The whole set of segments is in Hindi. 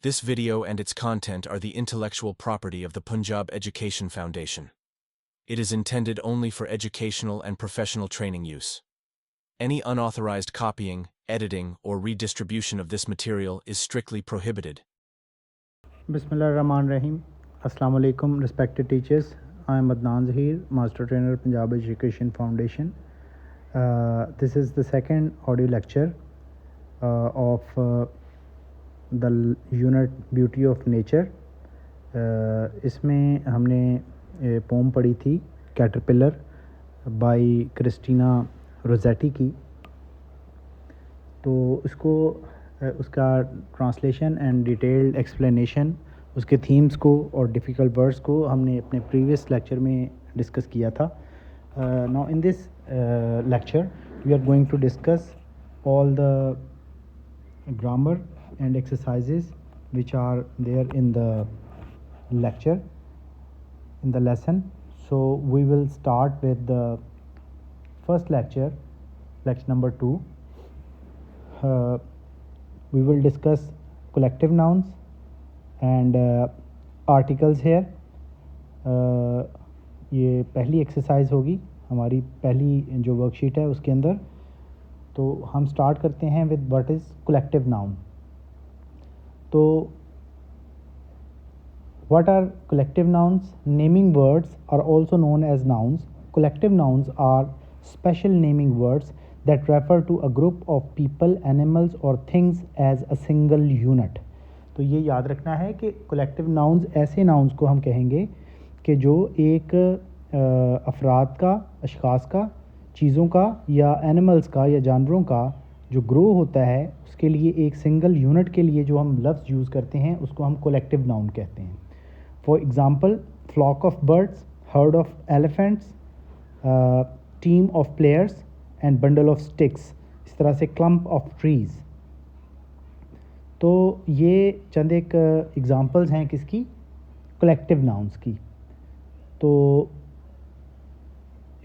This video and its content are the intellectual property of the Punjab Education Foundation. It is intended only for educational and professional training use. Any unauthorized copying, editing, or redistribution of this material is strictly prohibited. Bismillahirrahmanirrahim. Assalamu alaikum, respected teachers. I am Adnan Zahir, Master Trainer, Punjab Education Foundation. This is the second audio lecture of the unit Beauty of Nature. इसमें हमने पोम पढ़ी थी कैटरपिलर बाय क्रिस्टीना रोज़ेटी की। तो उसका ट्रांसलेशन एंड डिटेल्ड एक्सप्लेनेशन, उसके थीम्स को और डिफ़िकल्ट वर्ड्स को हमने अपने प्रीवियस लेक्चर में डिस्कस किया था। Now in this lecture we are going to discuss all the grammar and exercises which are there in the lecture, in the lesson. So we will start with the first lecture number 2. We will discuss collective nouns and articles here. ये पहली एक्सरसाइज होगी हमारी, पहली जो वर्कशीट है उसके अंदर। तो हम स्टार्ट करते हैं with what is collective noun. तो what are collective nouns? Naming words are also known as nouns. Collective nouns are special naming words that refer to a group of people, animals or things as a single unit. तो ये याद रखना है कि collective nouns ऐसे nouns को हम कहेंगे कि जो एक अफराद का, अशखास का, चीज़ों का या एनिमल्स का या जानवरों का जो ग्रो होता है उसके लिए एक सिंगल यूनिट के लिए जो हम लफ्ज़ यूज़ करते हैं उसको हम कोलेक्टिव नाउन कहते हैं। For example, flock of birds, herd of elephants, team of players and bundle of sticks, इस तरह से क्लम्प ऑफ ट्रीज़। तो ये चंद एक एग्ज़ाम्पल्स हैं किसकी, कोलेक्टिव नाउन्स की। तो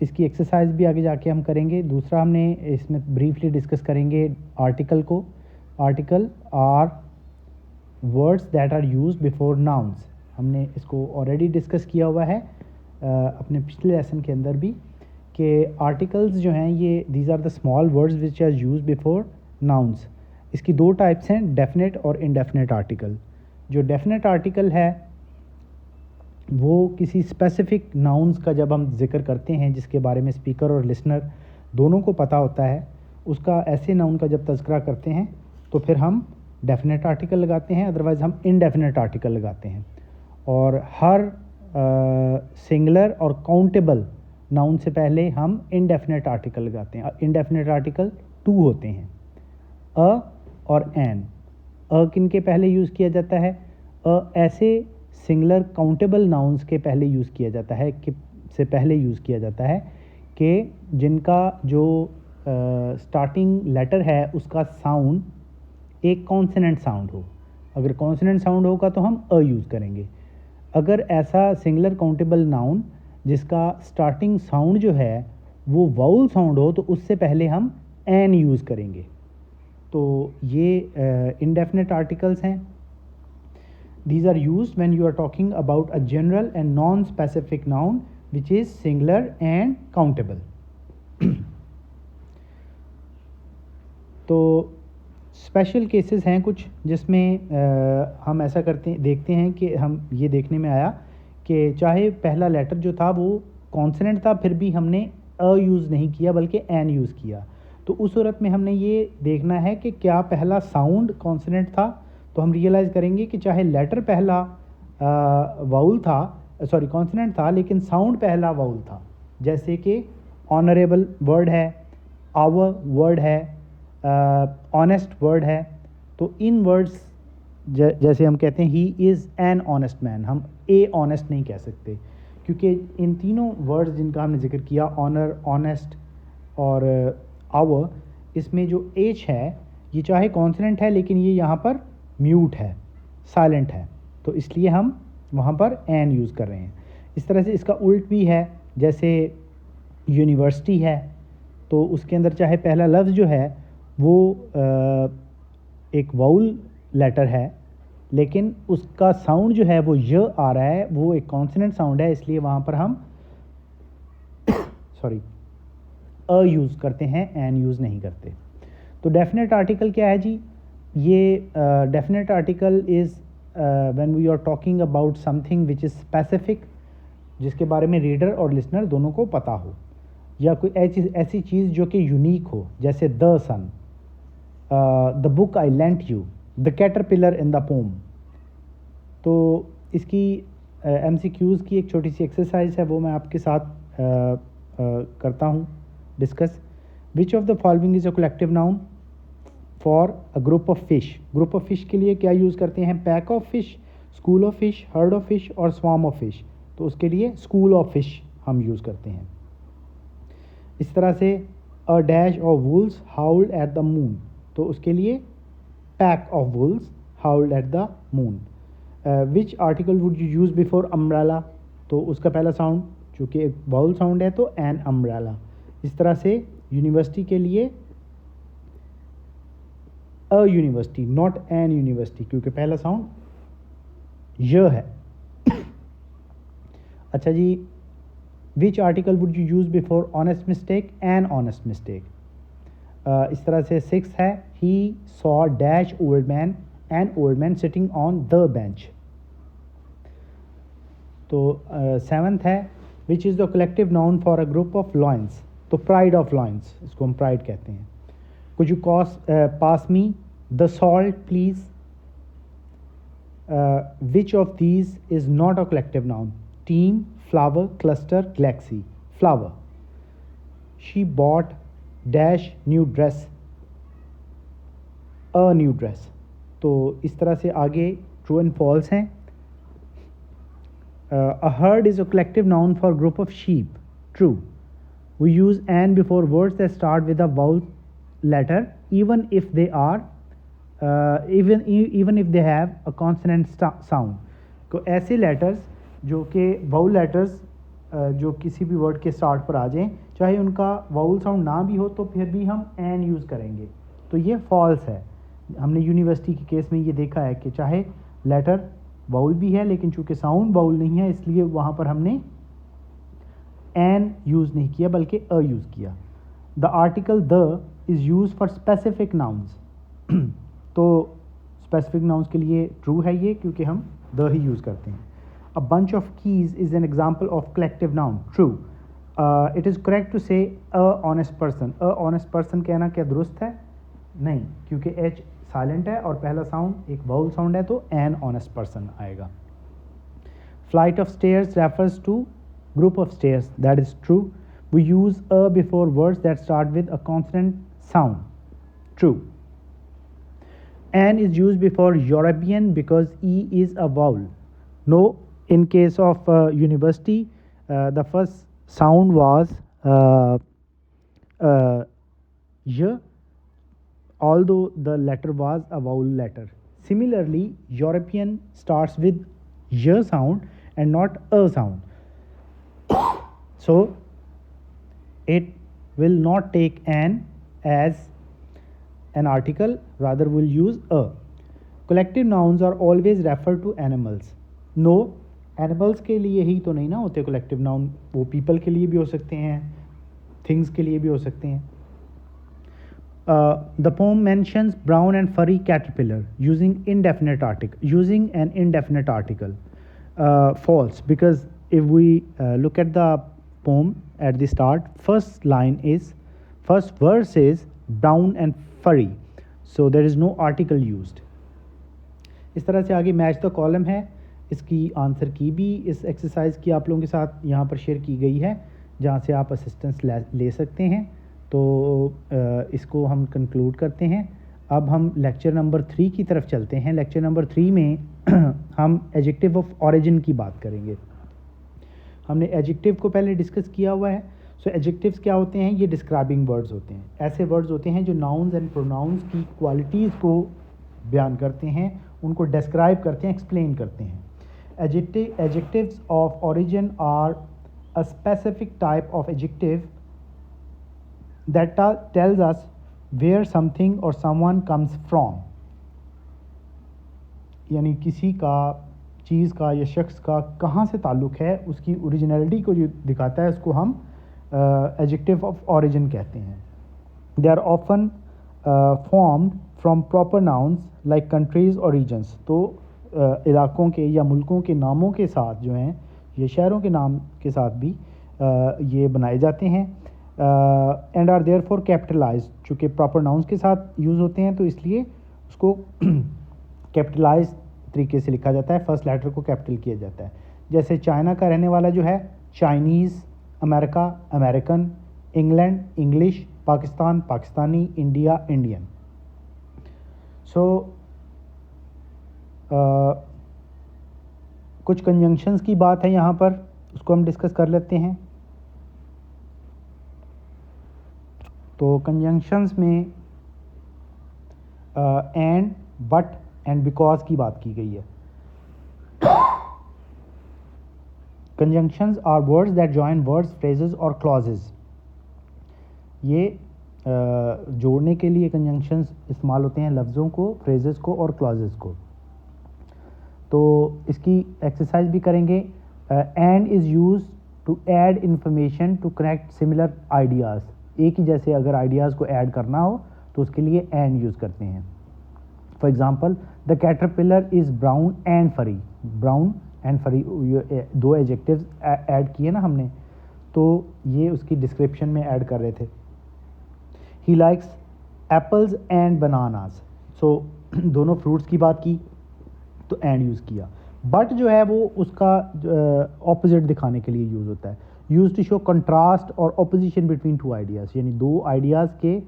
इसकी एक्सरसाइज भी आगे जाके हम करेंगे। दूसरा हमने इसमें ब्रीफली डिस्कस करेंगे आर्टिकल को। Article are words that are used before nouns. हमने इसको ऑलरेडी डिस्कस किया हुआ है अपने पिछले लेसन के अंदर भी कि आर्टिकल्स जो हैं ये these are the small words which are used before nouns. इसकी दो टाइप्स हैं, डेफिनेट और इनडेफिनेट आर्टिकल। जो डेफिनेट आर्टिकल है वो किसी स्पेसिफिक नाउन्स का जब हम जिक्र करते हैं जिसके बारे में स्पीकर और लिसनर दोनों को पता होता है, उसका ऐसे नाउन का जब तज़किरा करते हैं तो फिर हम डेफिनेट आर्टिकल लगाते हैं, अदरवाइज़ हम इनडेफिनेट आर्टिकल लगाते हैं। और हर सिंगुलर और काउंटेबल नाउन से पहले हम इनडेफिनेट आर्टिकल लगाते हैं। इनडेफिनेट आर्टिकल 2 होते हैं, अ और एन। अ किन के पहले यूज़ किया जाता है? ऐसे सिंगुलर काउंटेबल नाउन्स के पहले यूज़ किया जाता है कि से पहले यूज़ किया जाता है कि जिनका जो स्टार्टिंग लेटर है उसका साउंड एक कॉन्सोनेंट साउंड हो। अगर कॉन्सोनेंट साउंड होगा तो हम अ यूज़ करेंगे। अगर ऐसा सिंगुलर काउंटेबल नाउन जिसका स्टार्टिंग साउंड जो है वो वाउल साउंड हो तो उससे पहले हम एन यूज़ करेंगे। तो ये इनडेफिनेट आर्टिकल्स हैं। These are used when you are talking about a general and non-specific noun which is singular and countable. तो स्पेशल केसेस हैं कुछ जिसमें हम ऐसा देखते हैं कि हम ये देखने में आया कि चाहे पहला लेटर जो था वो कॉन्सोनेंट था फिर भी हमने अ यूज़ नहीं किया बल्कि एन यूज़ किया। तो उस सूरत में हमने ये देखना है कि क्या पहला साउंड कॉन्सोनेंट था। तो हम रियलाइज़ करेंगे कि चाहे लेटर पहला वाउल था, सॉरी कॉन्सोनेंट था, लेकिन साउंड पहला वाउल था। जैसे कि ऑनरेबल वर्ड है, आवर वर्ड है, ऑनेस्ट वर्ड है। तो इन वर्ड्स जैसे हम कहते हैं he is an honest man, हम ए ऑनेस्ट नहीं कह सकते क्योंकि इन तीनों वर्ड्स जिनका हमने जिक्र किया, ऑनर, ऑनेस्ट और आवर, इसमें जो एच है ये चाहे कॉन्सोनेंट है लेकिन ये यहाँ पर म्यूट है, साइलेंट है, तो इसलिए हम वहाँ पर एन यूज़ कर रहे हैं। इस तरह से इसका उल्ट भी है, जैसे यूनिवर्सिटी है तो उसके अंदर चाहे पहला लफ्ज़ जो है वो एक वाउल लेटर है लेकिन उसका साउंड जो है वो य आ रहा है, वो एक कॉन्सोनेंट साउंड है, इसलिए वहाँ पर हम सॉरी अ यूज़ करते हैं, एन यूज़ नहीं करते। तो डेफिनेट आर्टिकल क्या है जी? ये definite article is when we are talking about something which is specific, जिसके बारे में रीडर और लिसनर दोनों को पता हो, या कोई ऐसी चीज़ जो कि यूनिक हो, जैसे the sun, the book I lent you, the caterpillar in the poem. तो इसकी MCQs की एक छोटी सी एक्सरसाइज है, वो मैं आपके साथ करता हूँ discuss. Which of the following is a collective noun for a group of fish? Group of fish के लिए क्या यूज़ करते हैं? Pack of fish, school of fish, herd of fish और स्वार्म ऑफ फिश। तो उसके लिए स्कूल ऑफ फिश हम यूज़ करते हैं। इस तरह से a dash of wolves howled at the moon, तो उसके लिए pack of wolves howled at the moon. Which article would you use before umbrella? तो उसका पहला साउंड चूँकि एक वाउल साउंड है तो एन अम्ब्रेला। इस तरह से यूनिवर्सिटी के लिए a university, not an university, क्योंकि पहला साउंड य है। अच्छा जी, which article would you use before honest mistake? An honest mistake. इस तरह से 6 है, he saw dash old man, an old man sitting on the bench. तो 7th है, which is the collective noun for a group of lions? तो प्राइड ऑफ लॉयंस, इसको हम प्राइड कहते हैं। Could you pass me the salt please? Which of these is not a collective noun? Team, flower, cluster, Galaxy. Flower. She bought dash new dress, a new dress. तो इस तरह से आगे ट्रू एंड फॉल्स हैं। A herd is a collective noun for a group of sheep. True. We use an before words that start with a vowel letter, even if they are even if they have a consonant sound. तो ऐसे letters जो कि vowel letters जो किसी भी word के start पर आ जाएं, चाहे उनका vowel sound ना भी हो तो फिर भी हम an use करेंगे। तो ये false है। हमने यूनिवर्सिटी के केस में ये देखा है कि चाहे letter बाउल भी है, लेकिन चूंकि साउंड बाउल नहीं है, इसलिए वहाँ पर हमने एन यूज़ नहीं किया बल्कि अ यूज़ किया। The article the is use for specific nouns. तो स्पेसिफिक नाउन्स के लिए ट्रू है ये, क्योंकि हम द ही यूज़ करते हैं। A bunch of keys is an example of collective noun. True. It is correct to say a honest person. A honest person कहना क्या दुरुस्त है? नहीं, क्योंकि एच साइलेंट है और पहला साउंड एक वाउल साउंड है, तो एन ऑनेस्ट पर्सन आएगा। Flight of stairs refers to group of stairs. That is true. We use a before words that start with a consonant sound. True. An is use before European because E is a vowel. No, in case of university the first sound was y, although the letter was a vowel letter. Similarly, European starts with y sound and not a sound. So, it will not take an as an article, rather will use a. Collective nouns are always referred to animals. No, animals के लिए ही तो नहीं ना होते collective noun, वो people के लिए भी हो सकते हैं, things के लिए भी हो सकते हैं। The poem mentions brown and furry caterpillar using an indefinite article. False, because if we look at the poem at the start, first verse is brown and furry, so there is no article used. इस तरह से आगे मैच द कॉलम है, इसकी आंसर की भी इस एक्सरसाइज की आप लोगों के साथ यहाँ पर शेयर की गई है, जहाँ से आप असिस्टेंस ले सकते हैं। तो इसको हम कंक्लूड करते हैं। अब हम लेक्चर नंबर 3 की तरफ चलते हैं। लेक्चर नंबर 3 में हम एडजेक्टिव ऑफ ऑरिजिन की बात करेंगे। हमने एडजेक्टिव को पहले डिस्कस किया हुआ है। सो एडजेक्टिव्स क्या होते हैं? ये डिस्क्राइबिंग वर्ड्स होते हैं, ऐसे वर्ड्स होते हैं जो नाउन्स एंड प्रोनाउंस की क्वालिटीज़ को बयान करते हैं, उनको डिस्क्राइब करते हैं, एक्सप्लेन करते हैं। Adjectives of origin are a specific type of adjective that tells us where something or someone comes from. यानी किसी का, चीज़ का या शख्स का कहाँ से ताल्लुक़ है, उसकी ओरिजिनलिटी को जो दिखाता है, उसको हम एडजेक्टिव ऑफ ओरिजिन कहते हैं. They are often formed from proper nouns like countries और रीजन्स. तो इलाक़ों के या मुल्कों के नामों के साथ जो हैं, ये शहरों के नाम के साथ भी ये बनाए जाते हैं. And are there for capitalize, चूँकि प्रॉपर नाउन्स के साथ यूज़ होते हैं तो इसलिए उसको कैपिटलाइज तरीके से लिखा जाता है, फर्स्ट लेटर को कैपिटल किया जाता है. जैसे चाइना का रहने वाला जो है Chinese, America American, England English, Pakistan Pakistani, India Indian. So कुछ कंजंक्शंस की बात है यहाँ पर, उसको हम डिस्कस कर लेते हैं. तो कंजंक्शंस में एंड, बट एंड बिकॉज की बात की गई है. Conjunctions are words that join words, phrases और क्लॉजेस. ये जोड़ने के लिए कंजंक्शंस इस्तेमाल होते हैं, लफ्ज़ों को, फ्रेजेस को और क्लॉजेस को. तो इसकी एक्सरसाइज भी करेंगे. And is use to add information to connect similar ideas. एक ही जैसे अगर आइडियाज़ को ऐड करना हो तो उसके लिए एंड यूज़ करते हैं. For example, the caterpillar is brown and फरी. ब्राउन एंड फरी, दो एडजेक्टिव्स ऐड किए ना हमने, तो ये उसकी डिस्क्रिप्शन में ऐड कर रहे थे. He likes apples and bananas. So दोनों फ्रूट्स की बात की तो एंड यूज़ किया. बट जो है वो उसका ऑपोजिट दिखाने के लिए यूज़ होता है. यूज टू शो कंट्रास्ट और ऑपोजिशन बिटवीन टू आइडियाज़, यानी दो आइडियाज़ के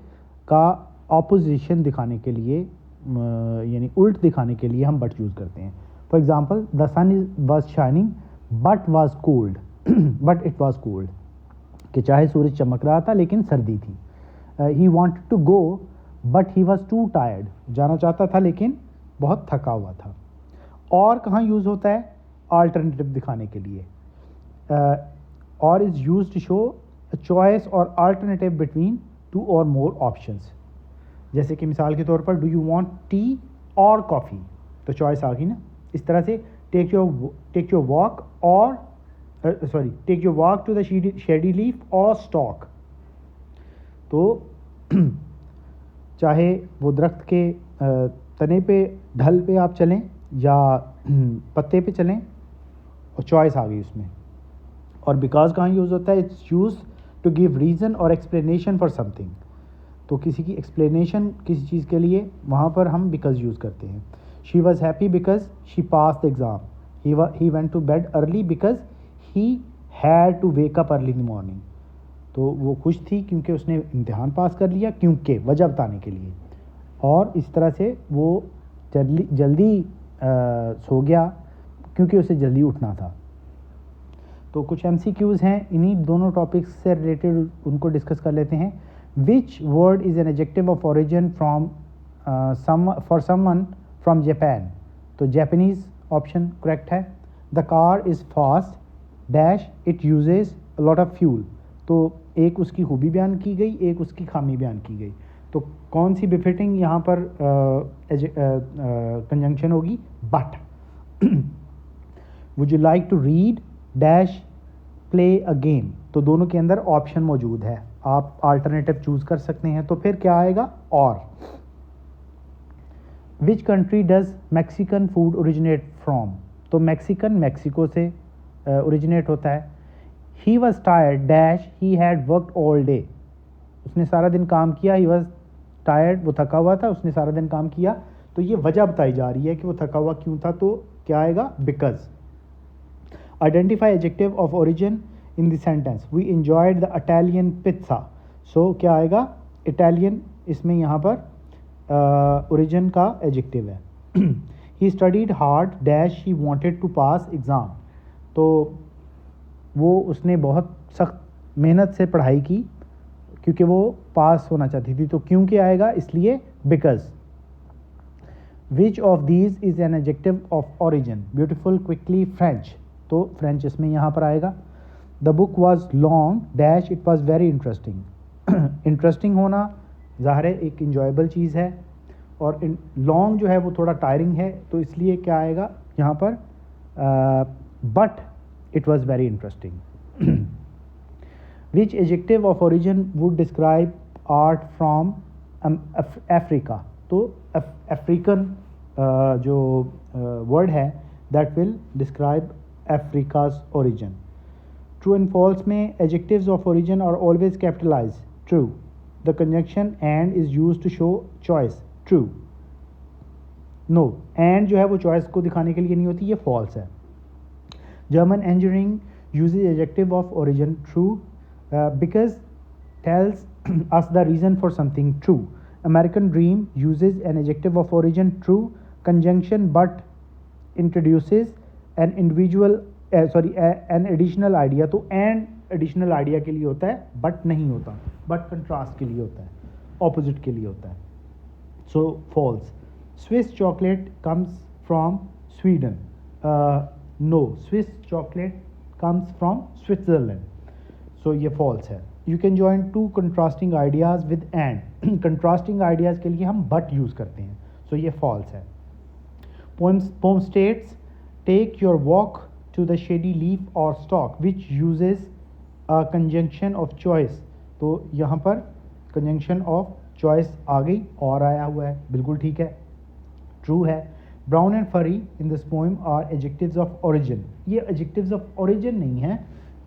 का ऑपोजिशन दिखाने के लिए, यानी उल्ट दिखाने के लिए हम बट यूज़ करते हैं. For example, the sun was shining but was cold. But it was cold, कि चाहे सूरज चमक रहा था लेकिन सर्दी थी. He wanted to go but he was too tired. जाना चाहता था लेकिन बहुत थका हुआ था. और कहाँ यूज़ होता है? अल्टरनेटिव दिखाने के लिए. Or is use to show a choice or alternative between two or more options. जैसे कि मिसाल के तौर पर, do you want tea or coffee, तो चॉइस आ गई ना. इस तरह से take your walk or take your walk to the shady leaf or stalk. तो चाहे वो दरख्त के तने पे, ढल पे आप चलें या पत्ते पे चलें, और चॉइस आ गई उसमें. और बिकॉज कहाँ यूज़ होता है? It's use to give reason or explanation for something. तो किसी की एक्सप्लेनेशन किसी चीज़ के लिए, वहाँ पर हम बिकॉज यूज़ करते हैं. She was happy because she pass the exam. He went to bed early because he had to wake up early in the morning. तो वो खुश थी क्योंकि उसने इम्तिहान पास कर लिया, क्योंकि वजह बताने के लिए. और इस तरह से वो जल्दी सो गया क्योंकि उसे जल्दी उठना था. तो कुछ MCQs हैं इन्हीं दोनों टॉपिक्स से रिलेटेड, उनको डिस्कस कर लेते हैं. Which word is an adjective of origin from for someone from Japan. तो जापानीज़ ऑप्शन करेक्ट है. The car is fast dash it uses a lot of fuel. तो एक उसकी खूबी बयान की गई, एक उसकी खामी बयान की गई. तो कौन सी बिफिटिंग यहाँ पर कंजंक्शन होगी? But. Would you like to read dash play a game. तो दोनों के अंदर ऑप्शन मौजूद है, आप अल्टरनेटिव चूज़ कर सकते हैं. तो फिर क्या आएगा? और. Which country does Mexican food originate from. तो मैक्सिकन मैक्सिको से ओरिजिनेट होता है. He was tired dash he had worked all day. उसने सारा दिन काम किया. ही वॉज टायर्ड, वो थका हुआ था, उसने सारा दिन काम किया. तो ये वजह बताई जा रही है कि वो थका हुआ क्यों था. तो क्या आएगा? Because. Identify adjective of origin in the sentence. We enjoyed the Italian pizza. So क्या आएगा? इटालियन इसमें यहाँ पर ओरिजिन का एडजेक्टिव है. He studied hard dash he wanted to pass exam. तो वो उसने बहुत सख्त मेहनत से पढ़ाई की क्योंकि वो पास होना चाहती थी. तो क्योंकि आएगा इसलिए because. Which of these is an adjective of origin. Beautiful, quickly, French. तो फ्रेंच इसमें यहाँ पर आएगा. The book was long dash it was very interesting. Interesting होना ज़ाहिर है एक इंजॉयबल चीज़ है, और लॉन्ग जो है वो थोड़ा टायरिंग है, तो इसलिए क्या आएगा यहाँ पर, but it was very interesting. Which adjective of origin would describe art from Africa? तो अफ्रीकन जो वर्ड है that will describe Africa's origin. True and false में adjectives of origin are always capitalize, true. The conjunction and is used to show choice, true. No, and जो है वो चॉइस को दिखाने के लिए नहीं होती, ये फॉल्स है। German engineering uses adjective of origin, true, because tells us the reason for something, true. American Dream uses an adjective of origin, true. Conjunction but introduces an individual an additional idea, तो and additional idea के लिए होता है, but नहीं होता, but contrast के लिए होता है, opposite के लिए होता है, so false. Swiss chocolate comes from Sweden, no, Swiss chocolate comes from Switzerland, so ये false है. You can join two contrasting ideas with and. contrasting ideas के लिए हम but use करते हैं, so ये false है. Poem states, take your walk to the shady leaf or stalk, which uses a conjunction of choice. तो यहाँ पर conjunction of choice आ गई और आया हुआ है, बिल्कुल ठीक है, true है. Brown and furry in this poem are adjectives of origin. ये adjectives of origin नहीं है,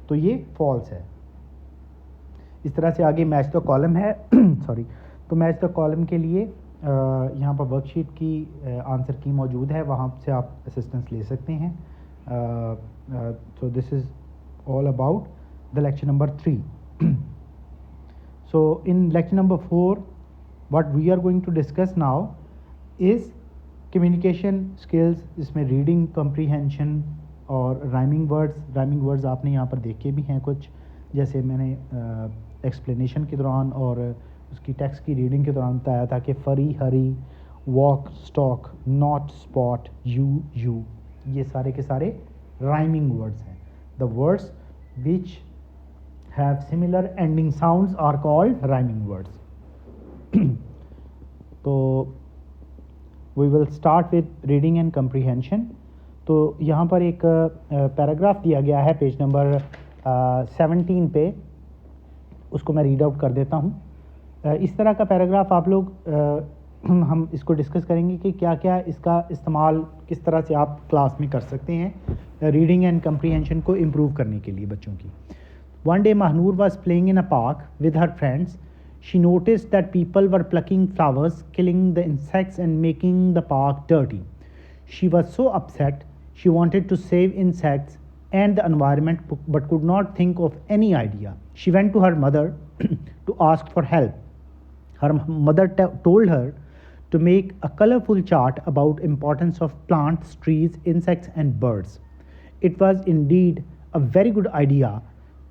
तो ये false है. इस तरह से आगे मैच द कॉलम है सॉरी, तो मैच द कॉलम के लिए यहाँ पर वर्कशीट की आंसर की मौजूद है, वहाँ से आप असिस्टेंस ले सकते हैं. So this is all about the lecture number 3. So in lecture number 4 what we are going to discuss now is communication skills. इसमें रीडिंग कम्प्रीहेंशन और राइमिंग वर्ड्स आपने यहाँ पर देखे भी हैं कुछ, जैसे मैंने एक्सप्लेनेशन के दौरान और उसकी टेक्स्ट की रीडिंग के दौरान बताया था कि furry, hurry, walk, stalk, not, spot, you, ये सारे के सारे राइमिंग वर्ड्स हैं. The words which have similar ending sounds are called rhyming words. तो we will start with reading and comprehension. तो यहाँ पर एक पैराग्राफ दिया गया है पेज नंबर 17 पे, उसको मैं रीड आउट कर देता हूँ. इस तरह का पैराग्राफ आप लोग हम इसको डिस्कस करेंगे कि क्या क्या इसका इस्तेमाल किस तरह से आप क्लास में कर सकते हैं रीडिंग एंड कम्प्रीहेंशन को इम्प्रूव करने के लिए बच्चों की. One day Mahanoor was playing in a park with her friends. She noticed that people were plucking flowers, killing the insects and making the park dirty. She was so upset. She wanted to save insects and the environment but could not think of any idea. She went to her mother to ask for help. Her mother told her to make a colorful chart about importance of plants, trees, insects and birds. It was indeed a very good idea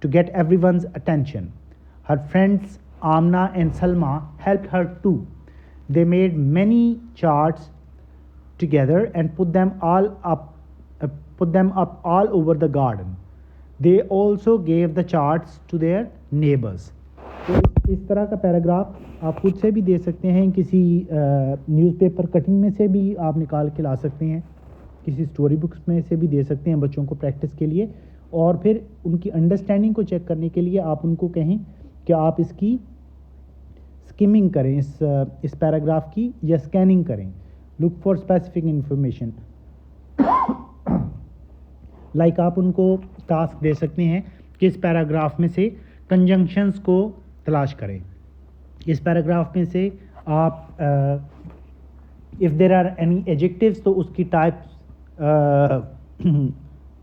to get everyone's attention. Her friends Amna and Salma helped her too. They made many charts together and put them up all over the garden. They also gave the charts to their neighbors. तो इस तरह का पैराग्राफ आप खुद से भी दे सकते हैं, किसी न्यूज़पेपर कटिंग में से भी आप निकाल के ला सकते हैं, किसी स्टोरी बुक्स में से भी दे सकते हैं बच्चों को प्रैक्टिस के लिए, और फिर उनकी अंडरस्टैंडिंग को चेक करने के लिए आप उनको कहें कि आप इसकी स्किमिंग करें, इस पैराग्राफ की, या स्कैनिंग करें. Look for specific information. Like आप उनको टास्क दे सकते हैं कि इस पैराग्राफ में से कंजंक्शंस को तलाश करें. इस पैराग्राफ में से आप if there are any adjectives तो उसकी टाइप्स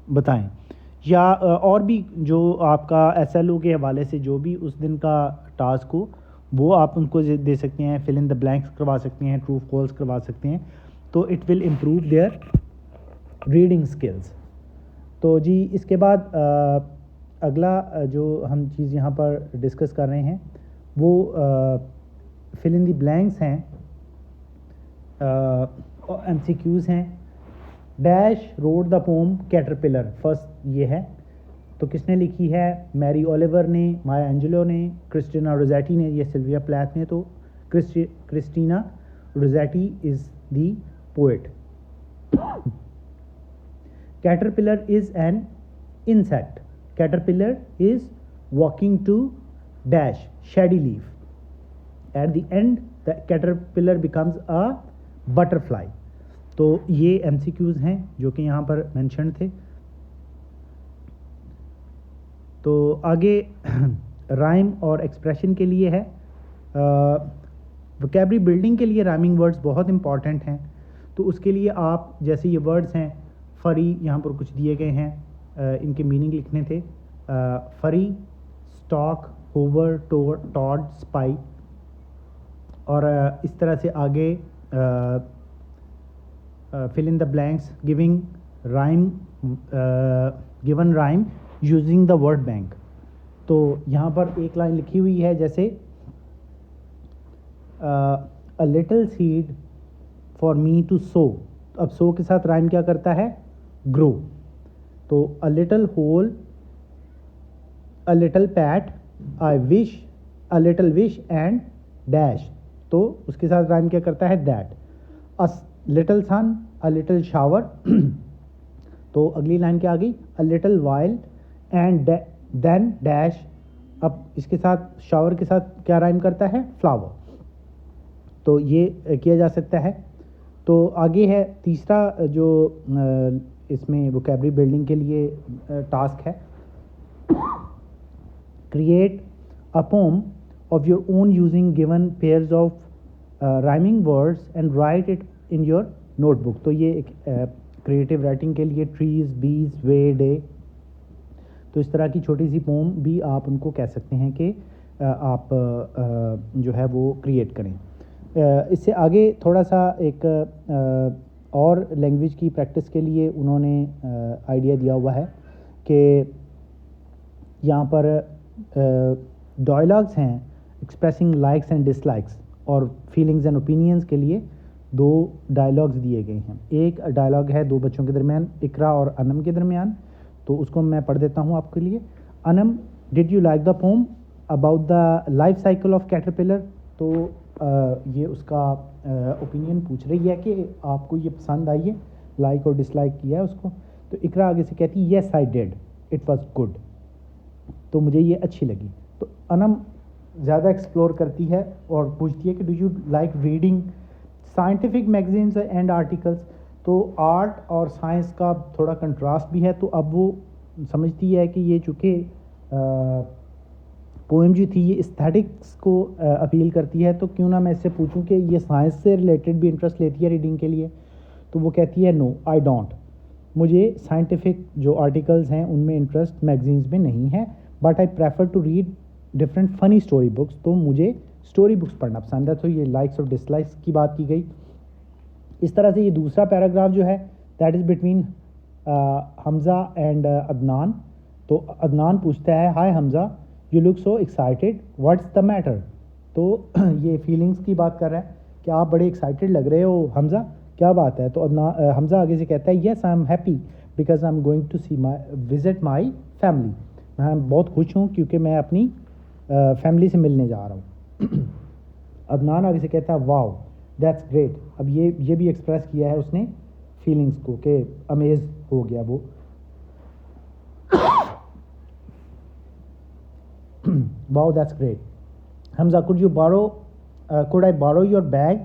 बताएं, या और भी जो आपका SLO के हवाले से जो भी उस दिन का टास्क हो वो आप उनको दे सकते हैं. फिल इन द ब्लैंक्स करवा सकते हैं, ट्रू फॉल्स करवा सकते हैं. तो it will improve their reading skills. तो जी इसके बाद अगला जो हम चीज़ यहाँ पर डिस्कस कर रहे हैं वो फिल इन द ब्लैंक्स हैं, MCQs हैं. Dash road the pome caterpillar, first ये है. तो किसने लिखी है? मैरी ओलिवर ने, माया एंजेलो ने, क्रिस्टीना रोज़ेटी ने, ये सिल्विया प्लैथ ने. तो Christina Rossetti is the poet. Caterpillar is an insect. Caterpillar is walking to dash shady leaf. At the end, the caterpillar becomes a butterfly. तो ये MCQs हैं जो कि यहाँ पर मेंशन थे. तो आगे राइम और एक्सप्रेशन के लिए है. वोकैबुलरी बिल्डिंग के लिए राइमिंग वर्ड्स बहुत इंपॉर्टेंट हैं. तो उसके लिए आप जैसे ये वर्ड्स हैं, फरी यहाँ पर कुछ दिए गए हैं, इनके मीनिंग लिखने थे. फरी, स्टॉक, होवर, टॉड, स्पाई. और इस तरह से आगे fill in the blanks, giving rhyme, given rhyme using the word bank. तो यहाँ पर एक लाइन लिखी हुई है जैसे a little seed for me to sow. अब सो के साथ राइम क्या करता है? ग्रो. तो a little hole, a little pat, I wish, a little wish and dash. तो उसके साथ राइम क्या करता है? That. A little sun, a little shower. तो अगली लाइन क्या आ गई? A little while and then dash. अब इसके साथ शावर के साथ क्या राइम करता है? फ्लावर. तो ये किया जा सकता है. तो आगे है तीसरा जो इसमें वोकैबुलरी बिल्डिंग के लिए टास्क है. Create a poem of your own using given pairs of rhyming words and write it in your notebook. तो ये एक क्रिएटिव राइटिंग के लिए ट्रीज, बीज, वे, डे. तो इस तरह की छोटी सी पोम भी आप उनको कह सकते हैं कि आप जो है वो क्रिएट करें. इससे आगे थोड़ा सा एक और लैंग्वेज की प्रैक्टिस के लिए उन्होंने आइडिया दिया हुआ है कि यहाँ पर डायलॉग्स हैं एक्सप्रेसिंग लाइक्स एंड डिसलाइक्स और फीलिंग्स एंड ओपिनियंस के लिए 2 डायलॉग्स दिए गए हैं. एक डायलॉग है 2 बच्चों के दरमियान, इकरा और अनम के दरमियान. तो उसको मैं पढ़ देता हूँ आपके लिए. Anam, did you like the pome about the life cycle of caterpillar. तो ये उसका ओपिनियन पूछ रही है कि आपको ये पसंद आई है, लाइक और डिसलाइक किया है उसको. तो इकरा आगे से कहती है yes I did, it was good. तो मुझे ये अच्छी लगी. तो अनम ज़्यादा एक्सप्लोर करती है और पूछती है कि do you like reading scientific magazines and articles. तो आर्ट और साइंस का थोड़ा कंट्रास्ट भी है. तो अब वो समझती है कि ये चूँकि पोएम जो थी ये एस्थेटिक्स को अपील करती है, तो क्यों ना मैं इससे पूछूं कि ये साइंस से रिलेटेड भी इंटरेस्ट लेती है रीडिंग के लिए. तो वो कहती है नो आई डोंट, मुझे साइंटिफिक जो आर्टिकल्स हैं उनमें इंटरेस्ट मैगजीन्स में नहीं है, but I prefer to read different funny story books. तो मुझे स्टोरी बुक्स पढ़ना पसंद है. तो ये लाइक्स और डिसलाइक्स की बात की गई. इस तरह से ये दूसरा पैराग्राफ जो है that is between Hamza and Adnan. तो अदनान पूछता है hi Hamza, you look so excited, what's the matter. तो ये फीलिंग्स की बात कर रहा है कि आप बड़े एक्साइटेड लग रहे हो हमज़ा, क्या बात है. तो हमज़ा आगे से कहता है yes I am happy because I am going to see visit my family. मैं बहुत खुश हूँ क्योंकि मैं अपनी फैमिली से मिलने जा रहा हूँ. अदनान आगे से कहता है वाओ दैट्स ग्रेट. अब ये भी एक्सप्रेस किया है उसने फीलिंग्स को कि अमेज हो गया वो. Wow that's great. Hamza could I बारो योर बैग.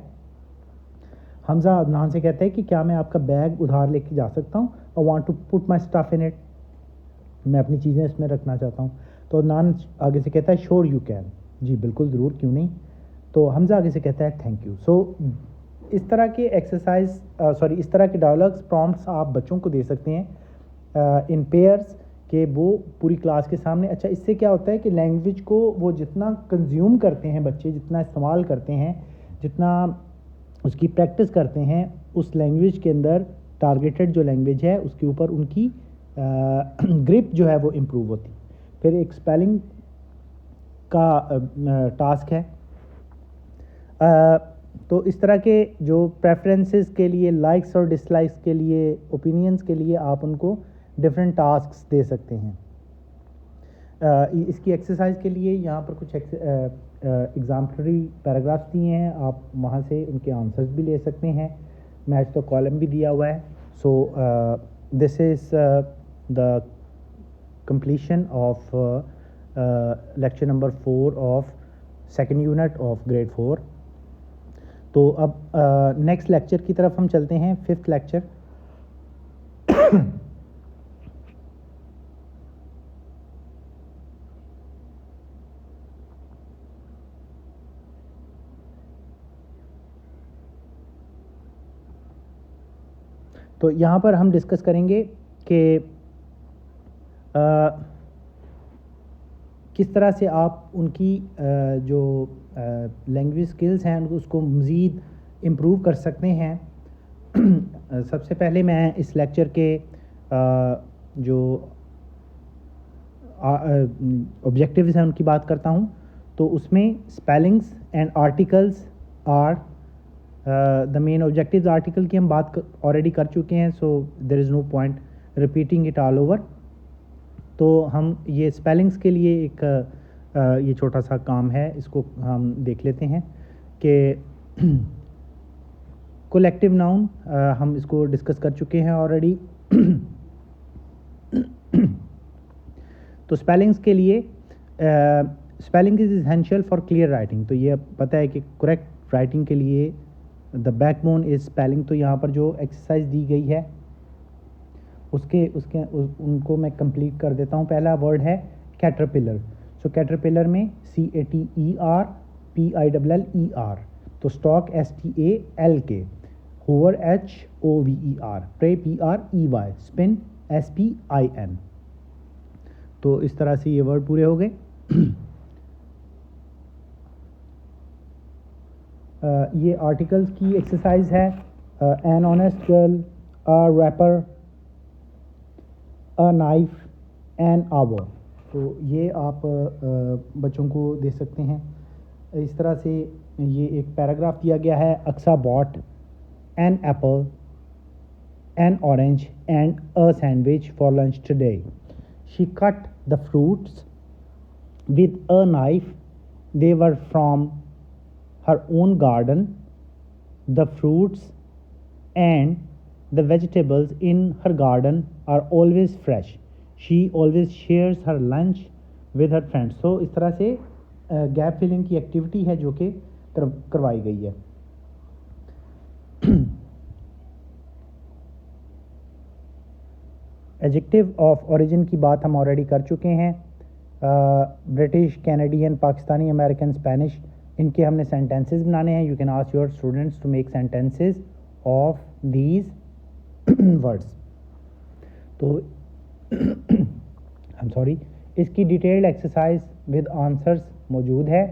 हमज़ा अदनान से कहता है कि क्या मैं आपका बैग उधार लेके जा सकता हूँ. I want to put my stuff in it, मैं अपनी चीज़ें इसमें रखना चाहता हूँ. तो अदनान आगे से कहता है श्योर यू कैन, जी बिल्कुल ज़रूर, क्यों नहीं. तो हमज़ा आगे से कहता है थैंक यू. सो इस तरह के इस तरह के डायलॉग्स प्रॉम्प्ट्स आप बच्चों को दे सकते हैं इन पेयर्स कि वो पूरी क्लास के सामने. अच्छा, इससे क्या होता है कि लैंग्वेज को वो जितना कंज्यूम करते हैं बच्चे, जितना इस्तेमाल करते हैं, जितना उसकी प्रैक्टिस करते हैं, उस लैंग्वेज के अंदर टारगेटेड जो लैंग्वेज है उसके ऊपर उनकी ग्रिप जो है वो इम्प्रूव होती. फिर एक स्पेलिंग का टास्क है. तो इस तरह के जो प्रेफरेंसेस के लिए, लाइक्स और डिसलाइक्स के लिए, ओपिनियंस के लिए आप उनको डिफरेंट टास्क्स दे सकते हैं. इसकी एक्सरसाइज के लिए यहाँ पर कुछ एग्जाम्पलरी पैराग्राफ्स दिए हैं, आप वहाँ से उनके आंसर्स भी ले सकते हैं। मैच तो कॉलम भी दिया हुआ है। सो this is the completion of lecture number 4 of second unit of grade 4। तो अब नेक्स्ट लेक्चर की तरफ हम चलते हैं, फिफ्थ लेक्चर। तो यहाँ पर हम डिस्कस करेंगे कि किस तरह से आप उनकी जो लैंग्वेज स्किल्स हैं उसको मज़ीद इम्प्रूव कर सकते हैं। सबसे पहले मैं इस लेक्चर के जो ऑब्जेक्टिव्स हैं उनकी बात करता हूँ। तो उसमें spellings and articles are the main objectives. Article की हम बात ऑलरेडी कर चुके हैं, so there is no point repeating it all over. तो हम ये स्पेलिंग्स के लिए एक ये छोटा सा काम है, इसको हम देख लेते हैं कि कोलेक्टिव नाउन हम इसको डिस्कस कर चुके हैं ऑलरेडी। तो स्पेलिंग्स के लिए spelling is essential for clear writing. तो ये पता है कि करेक्ट राइटिंग के लिए द बैकबोन इज स्पेलिंग। तो यहाँ पर जो एक्सरसाइज दी गई है उनको मैं कंप्लीट कर देता हूँ। पहला वर्ड है कैटरपिलर। सो कैटरपिलर में CATERPILLER। तो stalk STALK, hover HOVER, prey PREY, spin SPIN। तो इस तरह से ये वर्ड पूरे हो गए। ये आर्टिकल्स की एक्सरसाइज है। An honest girl, a rapper, a knife, an hour. तो ये आप बच्चों को दे सकते हैं। इस तरह से ये एक पैराग्राफ दिया गया है। Aqsa bought an apple, an orange and a sandwich for lunch today. She cut the fruits with a knife, they were from her own garden. The fruits and the vegetables in her garden are always fresh. She always shares her lunch with her friends. So इस तरह से गैप फिलिंग की एक्टिविटी है जो कि करवाई गई है। एडजेक्टिव ऑफ ओरिजिन की बात हम ऑलरेडी कर चुके हैं। British, Canadian, Pakistani, American, Spanish, इनके हमने सेंटेंसेस बनाने हैं। You can ask your students to make sentences of these words. तो आई एम सॉरी, इसकी डिटेल्ड एक्सरसाइज विद आंसर्स मौजूद है,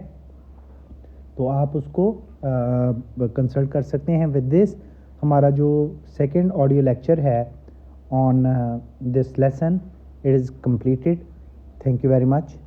तो आप उसको कंसल्ट कर सकते हैं। विद दिस हमारा जो सेकंड ऑडियो लेक्चर है on this lesson, it is completed. Thank you very much.